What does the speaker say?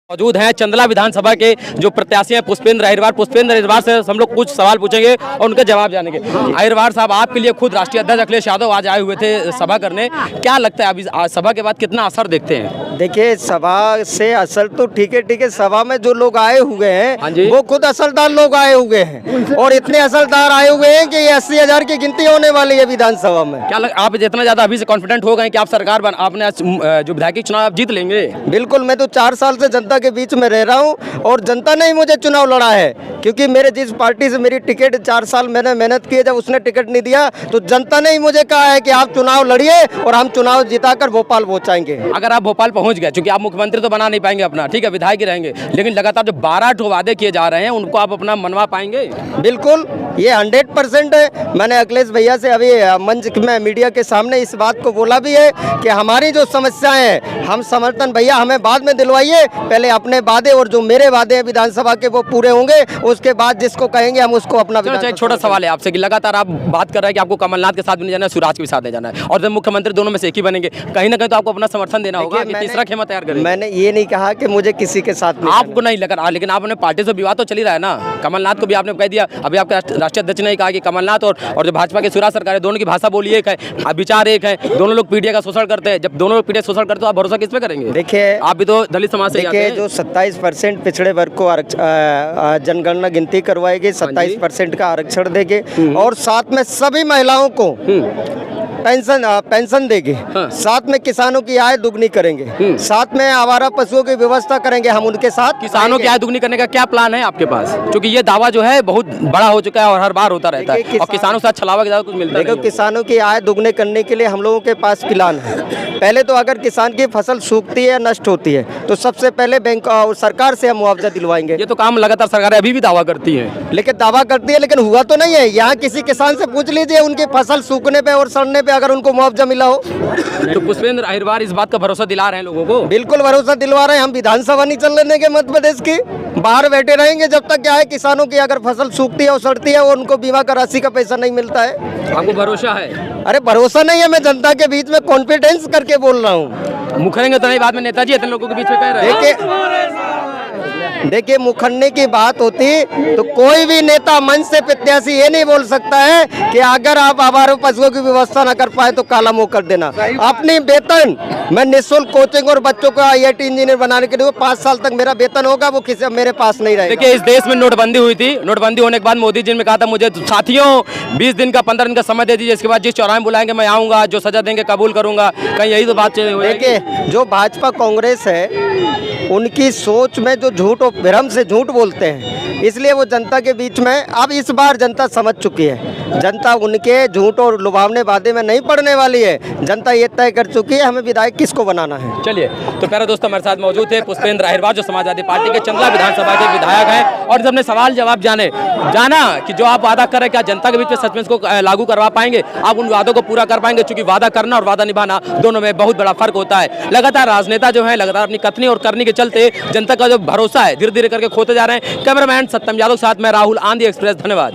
मौजूद हैं चंदला विधानसभा के जो प्रत्याशी हैं पुष्पेंद्र अहिरवार से हम लोग कुछ सवाल पूछेंगे और उनके जवाब जानेंगे। अहिरवार साहब, आपके लिए खुद राष्ट्रीय अध्यक्ष अखिलेश यादव आज आए हुए थे सभा करने, क्या लगता है अभी सभा के बाद कितना असर देखते हैं? देखिए, सभा से असर तो ठीक है, सभा में जो लोग आए हुए हैं वो खुद असरदार लोग आए हुए हैं और इतने असरदार आए हुए हैं कि 80,000 की गिनती होने वाली है विधानसभा में। क्या आप जितना ज्यादा अभी से कॉन्फिडेंट हो गए कि आप सरकार आपने जो विधायक चुनाव आप जीत लेंगे? बिल्कुल, मैं तो 4 साल से जनता के बीच में रह रहा हूं और जनता ने ही मुझे चुनाव लड़ा है, क्योंकि मेरे जिस पार्टी से मेरी टिकट 4 साल मैंने मेहनत की है, जब उसने टिकट नहीं दिया तो जनता ने ही मुझे कहा है कि आप चुनाव लड़िए और हम चुनाव जिताकर भोपाल पहुंचाएंगे। अगर आप भोपाल पहुंच गए, क्योंकि आप मुख्यमंत्री तो बना नहीं पाएंगे अपना, ठीक है, विधायक ही रहेंगे, लेकिन लगातार जो 12 वादे किए जा रहे हैं उनको आप अपना मनवा पाएंगे? बिल्कुल, ये 100% है। मैंने अखिलेश भैया से अभी मंच में मीडिया के सामने इस बात को बोला भी है कि हमारी जो समस्याएं हैं हम समर्थन भैया हमें बाद में दिलवाइए, पहले अपने वादे और जो मेरे वादे हैं विधानसभा के वो पूरे होंगे, उसके बाद जिसको कहेंगे हम उसको अपना। एक छोटा सवाल है आपसे कि लगातार आप बात कर रहे हैं कि आपको कमलनाथ के साथ भी नहीं जाना है, शिवराज के भी साथ नहीं जाना है और जब मुख्यमंत्री दोनों में से एक ही बनेंगे, कहीं ना कहीं तो आपको अपना समर्थन देना होगा कि तीसरा खेमा तैयार करें। मैंने ये नहीं कहा कि मुझे किसी के साथ नहीं, आपको नहीं लगा, लेकिन आपने पार्टी से विवाद तो चल ही रहा है ना। कमलनाथ को भी आपने कह दिया, अभी आपके राष्ट्रीय अध्यक्ष ने कहा कि कमलनाथ और जो भाजपा की शिवराज सरकार है दोनों की भाषा बोली एक है, विचार एक है, दोनों लोग पीढ़िया का शोषण करते हैं। जब दोनों लोग पीढ़िया शोषण करते हो आप भरोसा किस पे करेंगे? देखिए, आप भी तो दलित समाज से देखिए, जो 27% पिछड़े वर्ग को जनगणना गिनती करवाएगी, 27% का आरक्षण देंगे और साथ में सभी महिलाओं को पेंशन देंगे, साथ में किसानों की आय दुगनी करेंगे, साथ में आवारा पशुओं की व्यवस्था करेंगे। हम उनके साथ किसानों की आय दुगनी करने का क्या प्लान है आपके पास? क्योंकि ये दावा जो है बहुत बड़ा हो चुका है और हर बार होता रहता है और किसानों से छलावा के कुछ मिलता है। देखो, किसानों की आय दुगने करने के लिए हम लोगों के पास प्लान है। पहले तो अगर किसान की फसल सूखती है, नष्ट होती है, तो सबसे पहले बैंक और सरकार से हम मुआवजा दिलवाएंगे। ये तो काम लगातार सरकारें अभी भी दावा करती है, लेकिन दावा करती है लेकिन हुआ तो नहीं है। यहाँ किसी किसान से पूछ लीजिए, उनकी फसल सूखने पे और सड़ने पे अगर उनको मुआवजा मिला हो। तो पुष्पेंद्र अहिरवार इस बात का भरोसा दिला रहे हैं लोगों को? बिल्कुल भरोसा दिलवा रहे हैं। हम विधानसभा नहीं चलने देंगे मध्य प्रदेश की, बाहर बैठे रहेंगे जब तक क्या है किसानों की अगर फसल सूखती है और सड़ती है और उनको बीमा का राशि का पैसा नहीं मिलता है। आपको भरोसा है? अरे भरोसा नहीं है, मैं जनता के बीच में कॉन्फिडेंस करके बोल रहा हूँ। मुखरेंगे तो नहीं बाद में नेताजी इतने लोगों के बीच में कह रहे हैं। देखिए, मुखरने की बात होती तो कोई भी नेता मंच से प्रत्याशी ये नहीं बोल सकता है कि अगर आप आवारा पशुओं की व्यवस्था न कर पाए तो काला मुंह कर देना। अपनी वेतन मैं निःशुल्क कोचिंग और बच्चों को IIT इंजीनियर बनाने के लिए 5 साल तक मेरा वेतन होगा, वो किसी मेरे पास नहीं रहेगा। देखिए, इस देश में नोटबंदी हुई थी, नोटबंदी होने के बाद मोदी जी ने कहा था मुझे साथियों 20 दिन का 15 दिन का समय दे दीजिए, इसके बाद जिस चौराहे में बुलाएंगे मैं आऊँगा, जो सजा देंगे कबूल करूँगा। कहीं यही तो बात है? देखिए, जो भाजपा कांग्रेस है उनकी सोच में जो झूठ और भ्रम से झूठ बोलते हैं, इसलिए वो जनता के बीच में अब इस बार जनता समझ चुकी है। जनता उनके झूठ और लुभावने वादे में नहीं पड़ने वाली है। जनता ये तय कर चुकी है हमें विधायक किसको बनाना है। चलिए, तो प्यारे दोस्तों, हमारे साथ मौजूद थे पुष्पेंद्र अहिरवार जो समाजवादी पार्टी के चंदला विधानसभा के विधायक हैं और सबने सवाल जवाब जाना कि जो आप वादा कर रहे हैं क्या जनता के बीच में सच में इसको लागू करवा पाएंगे, आप उन वादों को पूरा कर पाएंगे? क्योंकि वादा करना और वादा निभाना दोनों में बहुत बड़ा फर्क होता है। लगातार राजनेता जो है लगातार अपनी कथनी और करनी के चलते जनता का जो भरोसा है धीरे धीरे करके खोते जा रहे हैं। कैमरामैन सत्यम यादव साथ में राहुल, आंधी एक्सप्रेस, धन्यवाद।